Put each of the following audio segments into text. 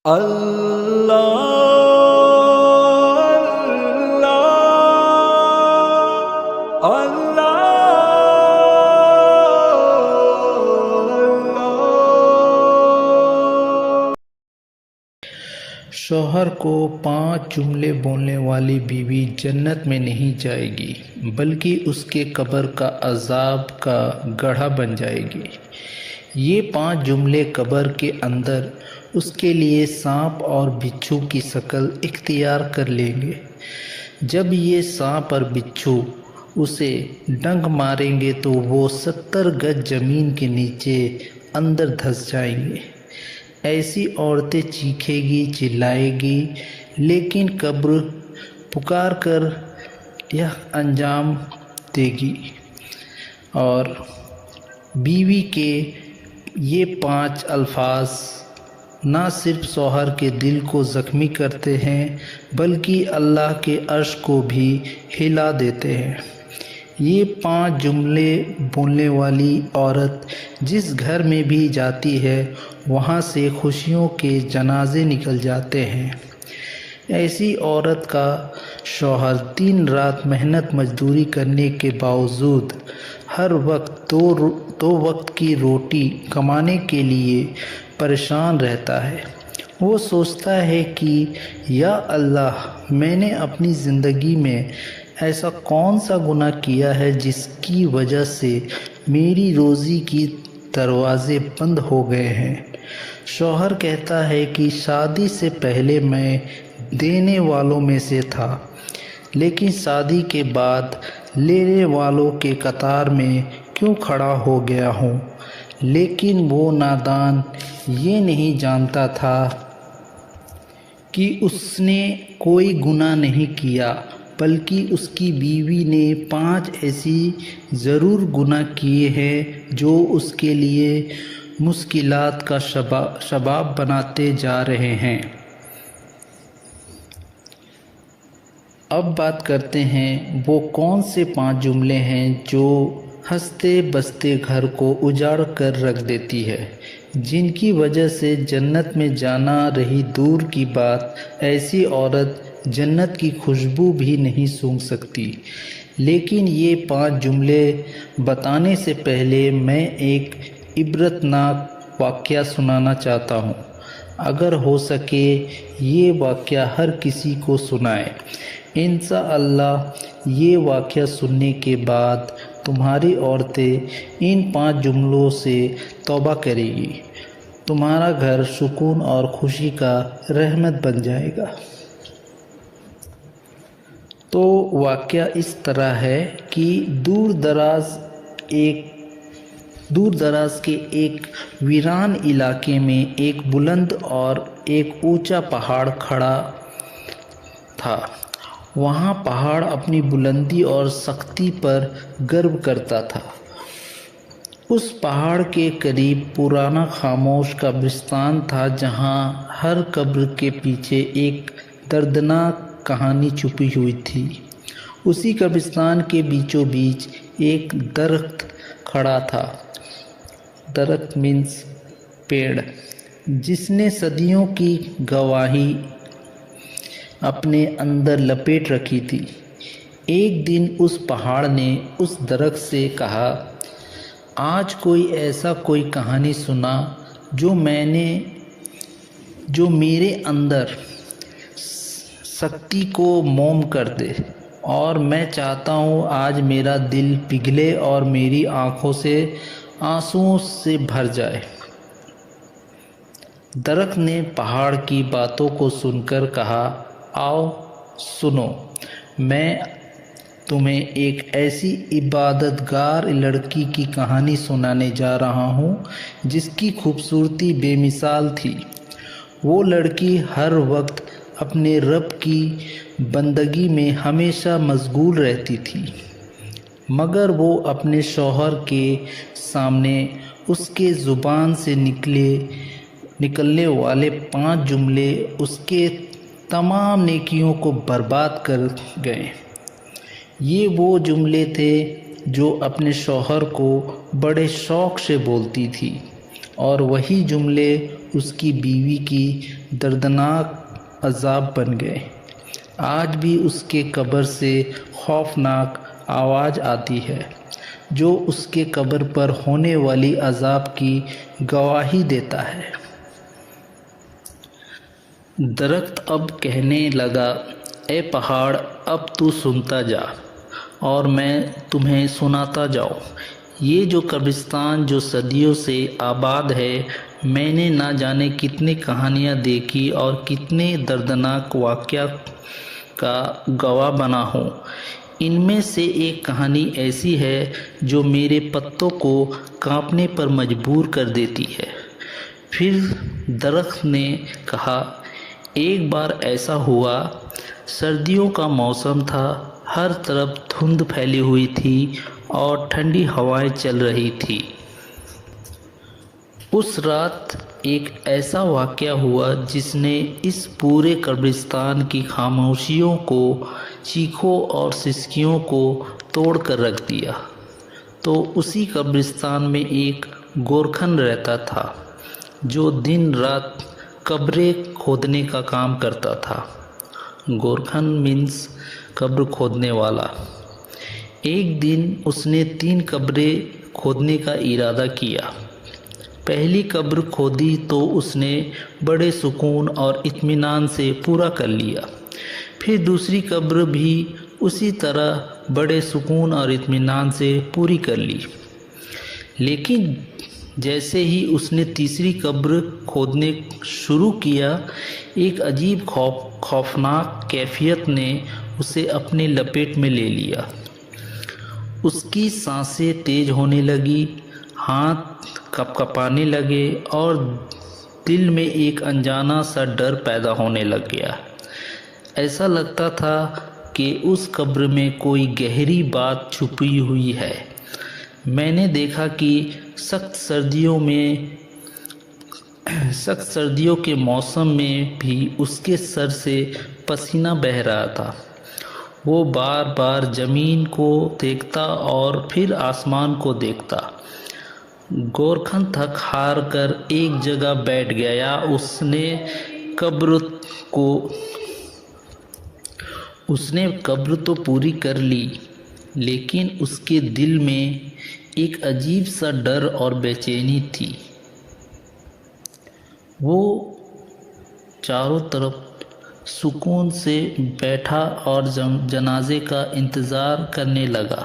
شوہر کو 5 جملے بولنے والی بیوی جنت میں نہیں جائے گی بلکہ اس کے قبر کا عذاب کا گڑھا بن جائے گی۔ یہ 5 جملے قبر کے اندر اس کے لیے سانپ اور بچھو کی شکل اختیار کر لیں گے۔ جب یہ سانپ اور بچھو اسے ڈنک ماریں گے تو وہ 70 گز زمین کے نیچے اندر دھس جائیں گے۔ ایسی عورتیں چیخے گی، چلائے گی، لیکن قبر پکار کر یہ انجام دے گی۔ اور بیوی کے یہ 5 الفاظ نہ صرف شوہر کے دل کو زخمی کرتے ہیں بلکہ اللہ کے عرش کو بھی ہلا دیتے ہیں۔ یہ 5 جملے بولنے والی عورت جس گھر میں بھی جاتی ہے وہاں سے خوشیوں کے جنازے نکل جاتے ہیں۔ ایسی عورت کا شوہر دن رات محنت مزدوری کرنے کے باوجود ہر وقت دو وقت کی روٹی کمانے کے لیے پریشان رہتا ہے۔ وہ سوچتا ہے کہ یا اللہ، میں نے اپنی زندگی میں ایسا کون سا گناہ کیا ہے جس کی وجہ سے میری روزی کی دروازے بند ہو گئے ہیں۔ شوہر کہتا ہے کہ شادی سے پہلے میں دینے والوں میں سے تھا، لیکن شادی کے بعد لینے والوں کے قطار میں کیوں کھڑا ہو گیا ہوں؟ لیکن وہ نادان یہ نہیں جانتا تھا کہ اس نے کوئی گناہ نہیں کیا، بلکہ اس کی بیوی نے 5 ایسی ضرور گناہ کیے ہیں جو اس کے لیے مشکلات کا سبب بناتے جا رہے ہیں۔ اب بات کرتے ہیں وہ کون سے 5 جملے ہیں جو ہنستے بستے گھر کو اجاڑ کر رکھ دیتی ہے، جن کی وجہ سے جنت میں جانا رہی دور کی بات، ایسی عورت جنت کی خوشبو بھی نہیں سونگھ سکتی۔ لیکن یہ 5 جملے بتانے سے پہلے میں ایک عبرتناک واقعہ سنانا چاہتا ہوں۔ اگر ہو سکے یہ واقعہ ہر کسی کو سنائیں۔ انشاءاللہ یہ واقعہ سننے کے بعد تمہاری عورتیں ان 5 جملوں سے توبہ کرے گی، تمہارا گھر سکون اور خوشی کا رحمت بن جائے گا۔ تو واقعہ اس طرح ہے کہ دور دراز کے ایک ویران علاقے میں ایک بلند اور ایک اونچا پہاڑ کھڑا تھا۔ وہاں پہاڑ اپنی بلندی اور سختی پر گرو کرتا تھا۔ اس پہاڑ کے قریب پرانا خاموش قبرستان تھا جہاں ہر قبر کے پیچھے ایک دردناک کہانی چھپی ہوئی تھی۔ اسی قبرستان کے بیچوں بیچ ایک درخت کھڑا تھا، درخت مینس پیڑ، جس نے صدیوں کی گواہی اپنے اندر لپیٹ رکھی تھی۔ ایک دن اس پہاڑ نے اس درخت سے کہا، آج کوئی کہانی سنا جو میرے اندر سختی کو موم کر دے، اور میں چاہتا ہوں آج میرا دل پگھلے اور میری آنکھوں سے آنسوؤں سے بھر جائے۔ درخت نے پہاڑ کی باتوں کو سن کر کہا، آؤ سنو، میں تمہیں ایک ایسی عبادت گار لڑکی کی کہانی سنانے جا رہا ہوں جس کی خوبصورتی بے مثال تھی۔ وہ لڑکی ہر وقت اپنے رب کی بندگی میں ہمیشہ مشغول رہتی تھی، مگر وہ اپنے شوہر کے سامنے اس کے زبان سے نکلنے والے 5 جملے اس کے تمام نیکیوں کو برباد کر گئے۔ یہ وہ جملے تھے جو اپنے شوہر کو بڑے شوق سے بولتی تھی، اور وہی جملے اس کی بیوی کی دردناک عذاب بن گئے۔ آج بھی اس کے قبر سے خوفناک آواز آتی ہے جو اس کے قبر پر ہونے والی عذاب کی گواہی دیتا ہے۔ درخت اب کہنے لگا، اے پہاڑ، اب تو سنتا جا اور میں تمہیں سناتا جاؤں۔ یہ جو قبرستان جو صدیوں سے آباد ہے، میں نے نہ جانے کتنی کہانیاں دیکھی اور کتنے دردناک واقعات کا گواہ بنا ہوں۔ ان میں سے ایک کہانی ایسی ہے جو میرے پتوں کو کانپنے پر مجبور کر دیتی ہے۔ پھر درخت نے کہا، ایک بار ایسا ہوا، سردیوں کا موسم تھا، ہر طرف دھند پھیلی ہوئی تھی اور ٹھنڈی ہوائیں چل رہی تھی۔ اس رات ایک ایسا واقعہ ہوا جس نے اس پورے قبرستان کی خاموشیوں کو، چیخوں اور سسکیوں کو توڑ کر رکھ دیا۔ تو اسی قبرستان میں ایک گورکھن رہتا تھا جو دن رات قبریں کھودنے کا کام کرتا تھا۔ گورکھن مینس قبر کھودنے والا۔ ایک دن اس نے 3 قبریں کھودنے کا ارادہ کیا۔ پہلی قبر کھودی تو اس نے بڑے سکون اور اطمینان سے پورا کر لیا۔ پھر دوسری قبر بھی اسی طرح بڑے سکون اور اطمینان سے پوری کر لی۔ لیکن جیسے ہی اس نے تیسری قبر کھودنے شروع کیا، ایک عجیب خوفناک کیفیت نے اسے اپنے لپیٹ میں لے لیا۔ اس کی سانسیں تیز ہونے لگیں، ہاتھ کپکپانے لگے اور دل میں ایک انجانا سا ڈر پیدا ہونے لگ گیا۔ ایسا لگتا تھا کہ اس قبر میں کوئی گہری بات چھپی ہوئی ہے۔ میں نے دیکھا کہ سخت سردیوں کے موسم میں بھی اس کے سر سے پسینہ بہہ رہا تھا۔ وہ بار بار زمین کو دیکھتا اور پھر آسمان کو دیکھتا۔ گورکھن تھک ہار کر ایک جگہ بیٹھ گیا۔ اس نے قبر تو پوری کر لی، لیکن اس کے دل میں ایک عجیب سا ڈر اور بے چینی تھی۔ وہ چاروں طرف سکون سے بیٹھا اور جنازے کا انتظار کرنے لگا۔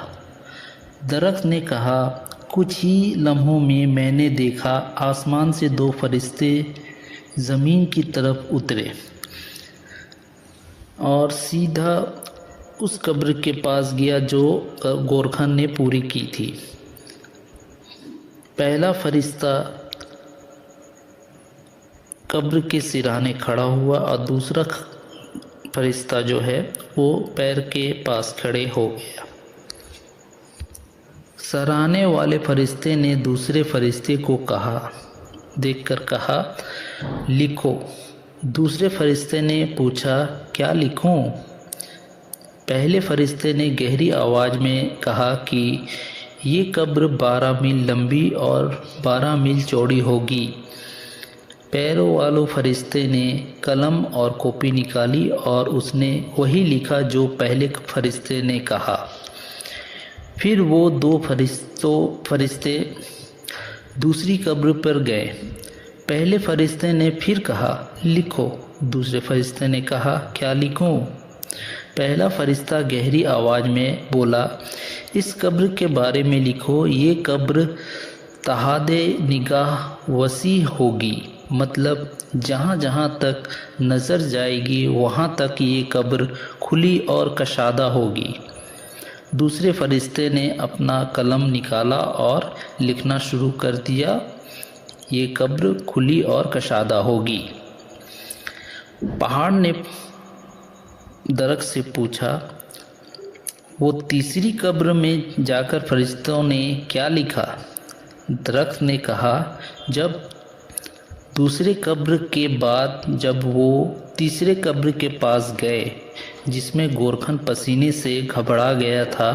درخت نے کہا، کچھ ہی لمحوں میں میں نے دیکھا آسمان سے 2 فرشتے زمین کی طرف اترے اور سیدھا اس قبر کے پاس گیا جو گورکھن نے پوری کی تھی۔ پہلا فرشتہ قبر کے سرانے کھڑا ہوا اور دوسرا فرشتہ جو ہے وہ پیر کے پاس کھڑے ہو گیا۔ سرانے والے فرشتے نے دوسرے فرشتے کو دیکھ کر کہا، لکھو۔ دوسرے فرشتے نے پوچھا، کیا لکھوں؟ پہلے فرشتے نے گہری آواز میں کہا کہ یہ قبر 12 میل لمبی اور 12 میل چوڑی ہوگی۔ پیروں والوں فرشتے نے قلم اور کاپی نکالی اور اس نے وہی لکھا جو پہلے فرشتے نے کہا۔ پھر وہ 2 فرشتے دوسری قبر پر گئے۔ پہلے فرشتے نے پھر کہا، لکھو۔ دوسرے فرشتے نے کہا، کیا لکھوں؟ پہلا فرشتہ گہری آواز میں بولا، اس قبر کے بارے میں لکھو۔ یہ قبر تحت نگاہ وسیع ہوگی، مطلب جہاں جہاں تک نظر جائے گی وہاں تک یہ قبر کھلی اور کشادہ ہوگی۔ دوسرے فرشتے نے اپنا قلم نکالا اور لکھنا شروع کر دیا، یہ قبر کھلی اور کشادہ ہوگی۔ پہاڑ نے درخت سے پوچھا، وہ تیسری قبر میں جا کر فرشتوں نے کیا لکھا؟ درخت نے کہا، جب دوسرے قبر کے بعد جب وہ تیسرے قبر کے پاس گئے جس میں گورکھن پسینے سے گھبرا گیا تھا،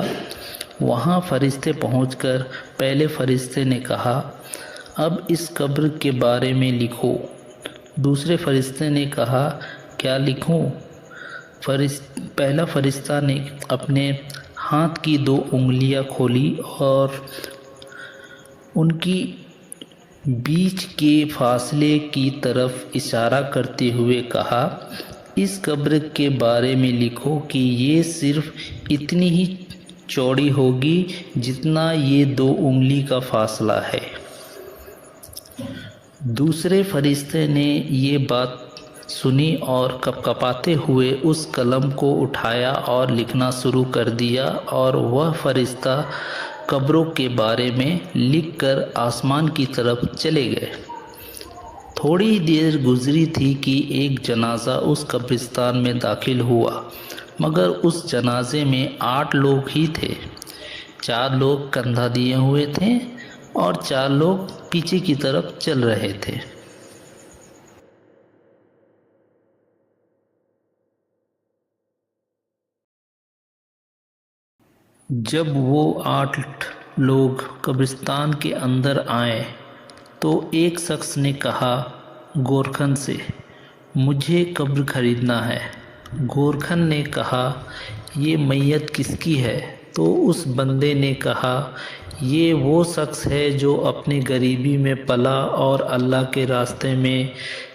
وہاں فرشتے پہنچ کر پہلے فرشتے نے کہا، اب اس قبر کے بارے میں لکھو۔ دوسرے فرشتے نے کہا کیا لکھوں؟ پہلا فرشتہ نے اپنے ہاتھ کی 2 انگلیاں کھولی اور ان کی بیچ کے فاصلے کی طرف اشارہ کرتے ہوئے کہا اس قبر کے بارے میں لکھو کہ یہ صرف اتنی ہی چوڑی ہوگی جتنا یہ 2 انگلی کا فاصلہ ہے۔ دوسرے فرشتے نے یہ بات سنی اور کپکپاتے ہوئے اس قلم کو اٹھایا اور لکھنا شروع کر دیا، اور وہ فرشتہ قبروں کے بارے میں لکھ کر آسمان کی طرف چلے گئے۔ تھوڑی دیر گزری تھی کہ ایک جنازہ اس قبرستان میں داخل ہوا، مگر اس جنازے میں 8 لوگ ہی تھے۔ 4 لوگ کندھا دیے ہوئے تھے اور 4 لوگ پیچھے کی طرف چل رہے تھے۔ جب وہ 8 لوگ قبرستان کے اندر آئے تو ایک شخص نے کہا گورکھن سے مجھے قبر خریدنا ہے۔ گورکھن نے کہا یہ میت کس کی ہے؟ تو اس بندے نے کہا یہ وہ شخص ہے جو اپنی غریبی میں پلا اور اللہ کے راستے میں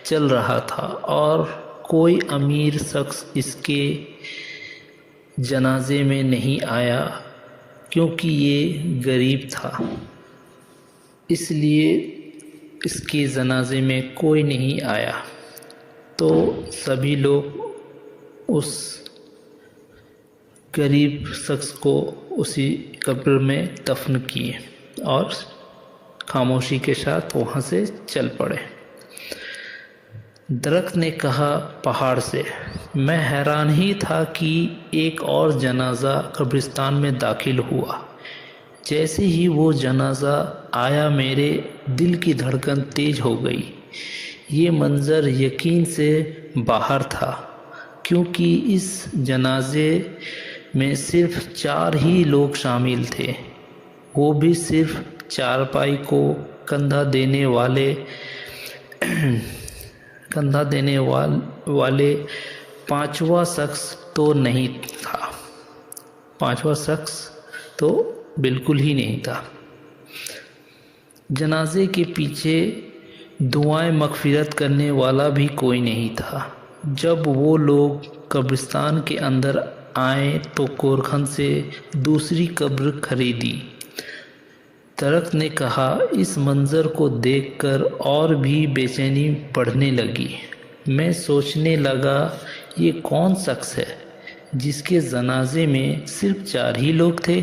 چل رہا تھا، اور کوئی امیر شخص اس کے جنازے میں نہیں آیا کیونکہ یہ غریب تھا، اس لیے اس کے جنازے میں کوئی نہیں آیا۔ تو سبھی لوگ اس غریب شخص کو اسی قبر میں دفن کیے اور خاموشی کے ساتھ وہاں سے چل پڑے۔ درخت نے کہا پہاڑ سے میں حیران ہی تھا کہ ایک اور جنازہ قبرستان میں داخل ہوا۔ جیسے ہی وہ جنازہ آیا میرے دل کی دھڑکن تیز ہو گئی۔ یہ منظر یقین سے باہر تھا کیونکہ اس جنازے میں صرف 4 ہی لوگ شامل تھے، وہ بھی صرف چارپائی کو کندھا دینے والے 5واں شخص تو نہیں تھا، 5واں شخص تو بالکل ہی نہیں تھا۔ جنازے کے پیچھے دعائیں مغفرت کرنے والا بھی کوئی نہیں تھا۔ جب وہ لوگ قبرستان کے اندر آئے تو گورکھن سے دوسری قبر خریدی۔ درخت نے کہا اس منظر کو دیکھ کر اور بھی بے چینی بڑھنے لگی۔ میں سوچنے لگا یہ کون شخص ہے جس کے جنازے میں صرف 4 ہی لوگ تھے؟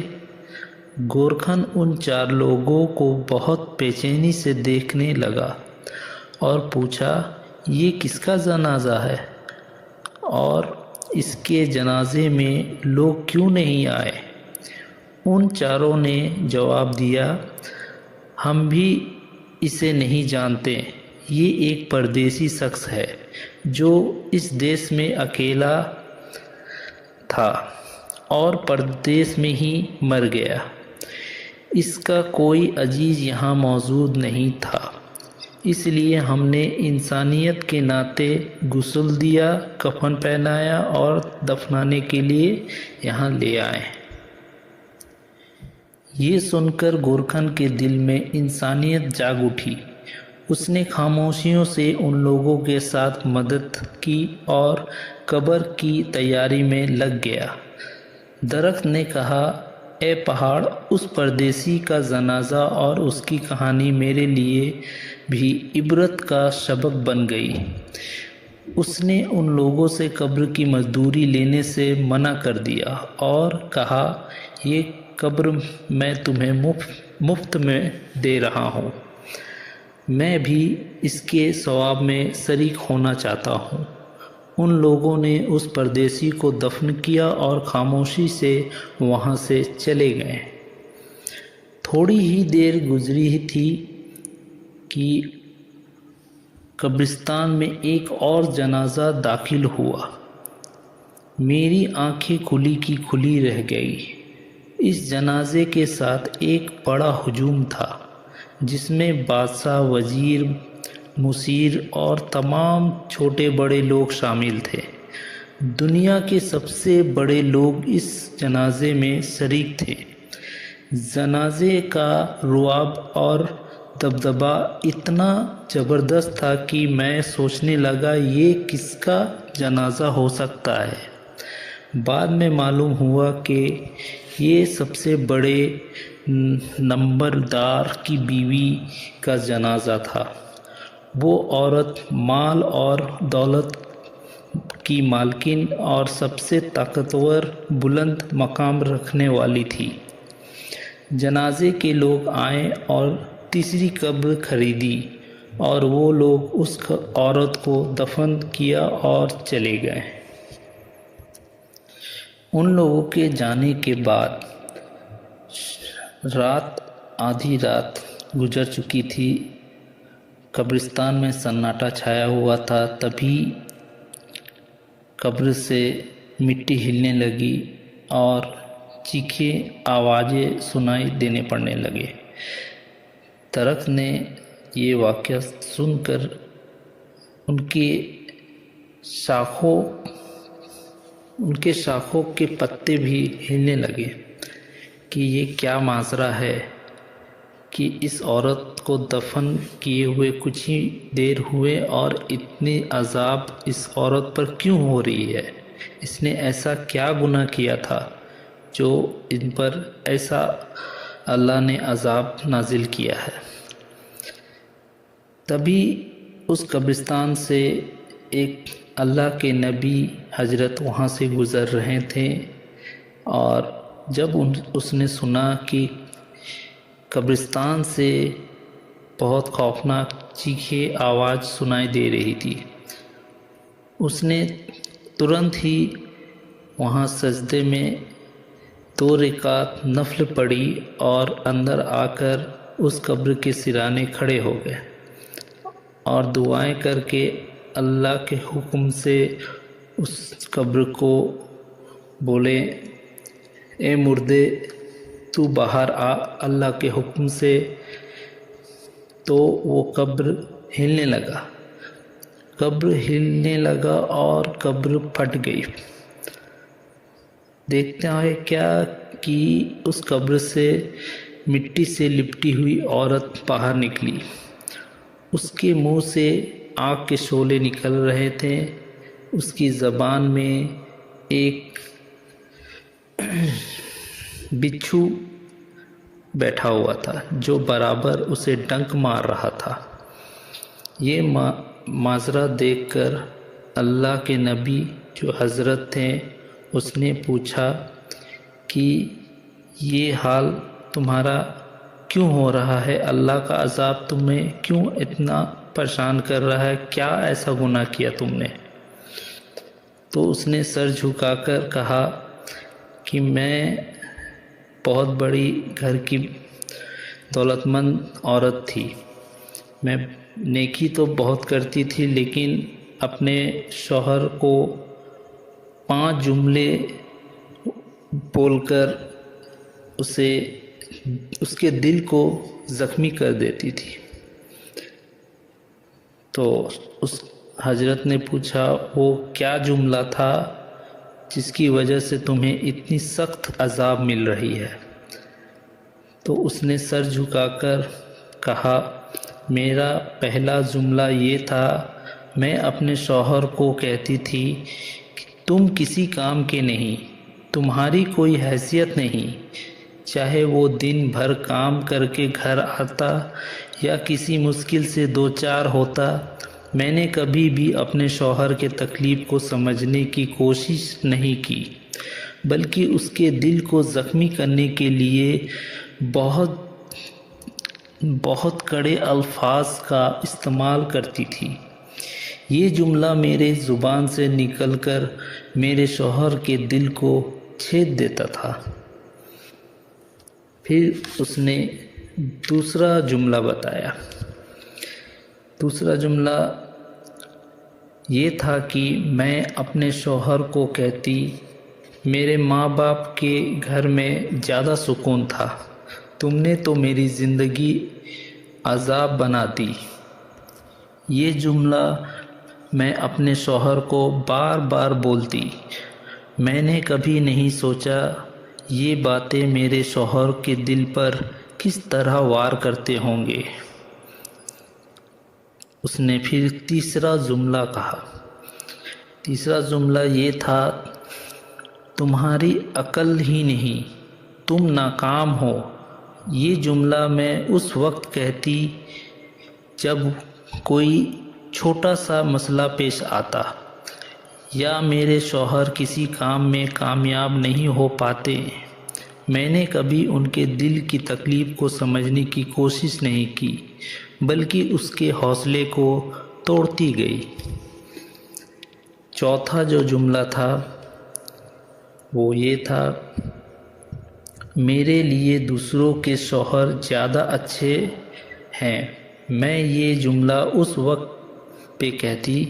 گورکھن ان 4 لوگوں کو بہت بے چینی سے دیکھنے لگا اور پوچھا یہ کس کا جنازہ ہے اور اس کے جنازے میں لوگ کیوں نہیں آئے؟ ان 4 نے جواب دیا ہم بھی اسے نہیں جانتے، یہ ایک پردیسی شخص ہے جو اس دیش میں اکیلا تھا اور پردیس میں ہی مر گیا، اس کا کوئی عزیز یہاں موجود نہیں تھا، اس لیے ہم نے انسانیت کے ناطے غسل دیا، کفن پہنایا اور دفنانے کے لیے یہاں لے آئے۔ یہ سن کر گورکھن کے دل میں انسانیت جاگ اٹھی۔ اس نے خاموشیوں سے ان لوگوں کے ساتھ مدد کی اور قبر کی تیاری میں لگ گیا۔ درخت نے کہا اے پہاڑ، اس پردیسی کا جنازہ اور اس کی کہانی میرے لیے بھی عبرت کا سبق بن گئی۔ اس نے ان لوگوں سے قبر کی مزدوری لینے سے منع کر دیا اور کہا یہ قبر میں تمہیں مفت میں دے رہا ہوں، میں بھی اس کے ثواب میں شریک ہونا چاہتا ہوں۔ ان لوگوں نے اس پردیسی کو دفن کیا اور خاموشی سے وہاں سے چلے گئے۔ تھوڑی ہی دیر گزری تھی کہ قبرستان میں ایک اور جنازہ داخل ہوا۔ میری آنکھیں کھلی کی کھلی رہ گئی۔ اس جنازے کے ساتھ ایک بڑا ہجوم تھا جس میں بادشاہ، وزیر، مصیر اور تمام چھوٹے بڑے لوگ شامل تھے۔ دنیا کے سب سے بڑے لوگ اس جنازے میں شریک تھے۔ جنازے کا رعب اور دبدبہ اتنا زبردست تھا کہ میں سوچنے لگا یہ کس کا جنازہ ہو سکتا ہے۔ بعد میں معلوم ہوا کہ یہ سب سے بڑے نمبردار کی بیوی کا جنازہ تھا۔ وہ عورت مال اور دولت کی مالکن اور سب سے طاقتور بلند مقام رکھنے والی تھی۔ جنازے کے لوگ آئے اور تیسری قبر خریدی اور وہ لوگ اس عورت کو دفن کیا اور چلے گئے۔ ان لوگوں کے جانے کے بعد آدھی رات گزر چکی تھی۔ قبرستان میں سناٹا چھایا ہوا تھا۔ تبھی قبر سے مٹی ہلنے لگی اور چیخیں آوازیں سنائی دینے پڑنے لگے۔ درخت نے یہ واقعہ سن کر ان کے شاخوں کے پتے بھی ہلنے لگے کہ یہ کیا ماجرا ہے کہ اس عورت کو دفن کیے ہوئے کچھ ہی دیر ہوئے اور اتنی عذاب اس عورت پر کیوں ہو رہی ہے؟ اس نے ایسا کیا گناہ کیا تھا جو ان پر ایسا اللہ نے عذاب نازل کیا ہے؟ تبھی اس قبرستان سے ایک اللہ کے نبی حضرت وہاں سے گزر رہے تھے، اور جب اس نے سنا کہ قبرستان سے بہت خوفناک چیخیں آواز سنائی دے رہی تھی، اس نے ترنت ہی وہاں سجدے میں 2 رکعت نفل پڑھی اور اندر آ کر اس قبر کے سرانے کھڑے ہو گئے اور دعائیں کر کے اللہ کے حکم سے اس قبر کو بولے، اے مردے تو باہر آ اللہ کے حکم سے۔ تو وہ قبر ہلنے لگا اور قبر پھٹ گئی۔ دیکھتے ہیں کیا کہ اس قبر سے مٹی سے لپٹی ہوئی عورت باہر نکلی۔ اس کے منہ سے آگ کے شعلے نکل رہے تھے۔ اس کی زبان میں ایک بچھو بیٹھا ہوا تھا جو برابر اسے ڈنک مار رہا تھا۔ یہ ماجرا دیکھ کر اللہ کے نبی جو حضرت تھے اس نے پوچھا کہ یہ حال تمہارا کیوں ہو رہا ہے؟ اللہ کا عذاب تمہیں کیوں اتنا پریشان کر رہا ہے؟ کیا ایسا گناہ کیا تم نے؟ تو اس نے سر جھکا کر کہا کہ میں بہت بڑی گھر کی دولت مند عورت تھی، میں نیکی تو بہت کرتی تھی، لیکن اپنے شوہر کو 5 جملے بول کر اس کے دل کو زخمی کر دیتی تھی۔ تو اس حضرت نے پوچھا وہ کیا جملہ تھا جس کی وجہ سے تمہیں اتنی سخت عذاب مل رہی ہے؟ تو اس نے سر جھکا کر کہا، میرا پہلا جملہ یہ تھا، میں اپنے شوہر کو کہتی تھی کہ تم کسی کام کے نہیں، تمہاری کوئی حیثیت نہیں، چاہے وہ دن بھر کام کر کے گھر آتا یا کسی مشکل سے 2-4 ہوتا، میں نے کبھی بھی اپنے شوہر کے تکلیف کو سمجھنے کی کوشش نہیں کی، بلکہ اس کے دل کو زخمی کرنے کے لیے بہت کڑے الفاظ کا استعمال کرتی تھی۔ یہ جملہ میرے زبان سے نکل کر میرے شوہر کے دل کو چھید دیتا تھا۔ پھر اس نے دوسرا جملہ بتایا۔ دوسرا جملہ یہ تھا کہ میں اپنے شوہر کو کہتی، میرے ماں باپ کے گھر میں زیادہ سکون تھا، تم نے تو میری زندگی عذاب بنا دی۔ یہ جملہ میں اپنے شوہر کو بار بار بولتی۔ میں نے کبھی نہیں سوچا یہ باتیں میرے شوہر کے دل پر کس طرح وار کرتے ہوں گے۔ اس نے پھر تیسرا جملہ کہا۔ تیسرا جملہ یہ تھا، تمہاری عقل ہی نہیں، تم ناکام ہو۔ یہ جملہ میں اس وقت کہتی جب کوئی چھوٹا سا مسئلہ پیش آتا یا میرے شوہر کسی کام میں کامیاب نہیں ہو پاتے۔ میں نے کبھی ان کے دل کی تکلیف کو سمجھنے کی کوشش نہیں کی، بلکہ اس کے حوصلے کو توڑتی گئی۔ چوتھا جو جملہ تھا وہ یہ تھا، میرے لیے دوسروں کے شوہر زیادہ اچھے ہیں۔ میں یہ جملہ اس وقت پہ کہتی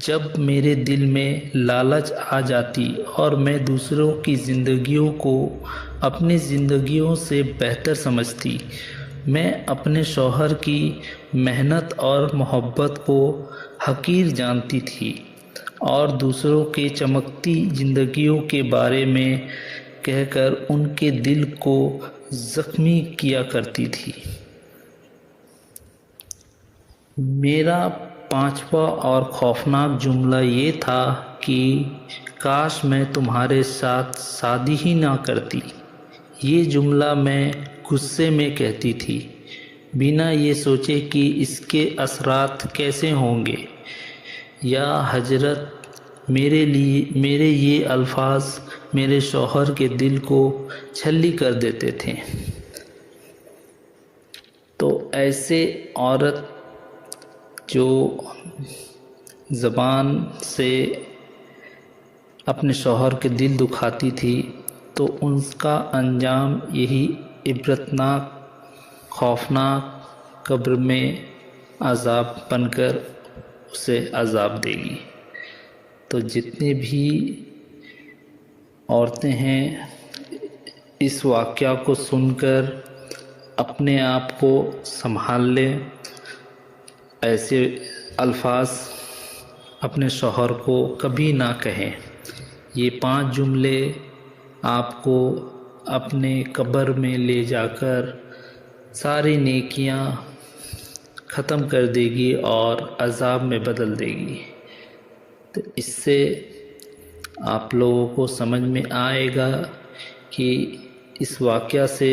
جب میرے دل میں لالچ آ جاتی اور میں دوسروں کی زندگیوں کو اپنی زندگیوں سے بہتر سمجھتی۔ میں اپنے شوہر کی محنت اور محبت کو حقیر جانتی تھی اور دوسروں کے چمکتی زندگیوں کے بارے میں کہہ کر ان کے دل کو زخمی کیا کرتی تھی۔ میرا پانچواں اور خوفناک جملہ یہ تھا کہ کاش میں تمہارے ساتھ شادی ہی نہ کرتی۔ یہ جملہ میں غصے میں کہتی تھی، بنا یہ سوچے کہ اس کے اثرات کیسے ہوں گے۔ یا حضرت، میرے یہ الفاظ میرے شوہر کے دل کو چھلی کر دیتے تھے۔ تو ایسے عورت جو زبان سے اپنے شوہر کے دل دکھاتی تھی، تو ان کا انجام یہی عبرتناک، خوفناک قبر میں عذاب بن کر اسے عذاب دے گی۔ تو جتنی بھی عورتیں ہیں اس واقعہ کو سن کر اپنے آپ کو سنبھال لیں، ایسے الفاظ اپنے شوہر کو کبھی نہ کہیں۔ یہ 5 جملے آپ کو اپنے قبر میں لے جا کر ساری نیکیاں ختم کر دے گی اور عذاب میں بدل دے گی۔ تو اس سے آپ لوگوں کو سمجھ میں آئے گا کہ اس واقعہ سے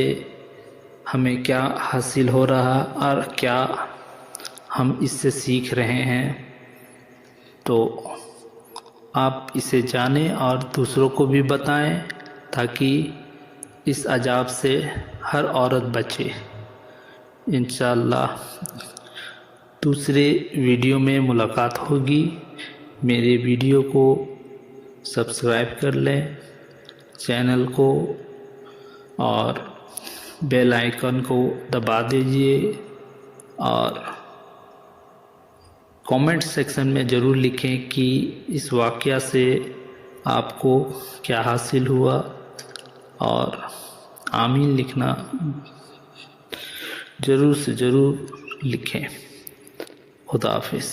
ہمیں کیا حاصل ہو رہا اور کیا ہم اس سے سیکھ رہے ہیں۔ تو آپ اسے جانیں اور دوسروں کو بھی بتائیں تاکہ اس عذاب سے ہر عورت بچے۔ انشاءاللہ دوسرے ویڈیو میں ملاقات ہوگی۔ میرے ویڈیو کو سبسکرائب کر لیں، چینل کو، اور بیل آئیکن کو دبا دیجئے، اور کامنٹ سیکشن میں ضرور لکھیں کہ اس واقعہ سے آپ کو کیا حاصل ہوا، اور آمین لکھنا ضرور سے ضرور لکھیں۔ خدا حافظ۔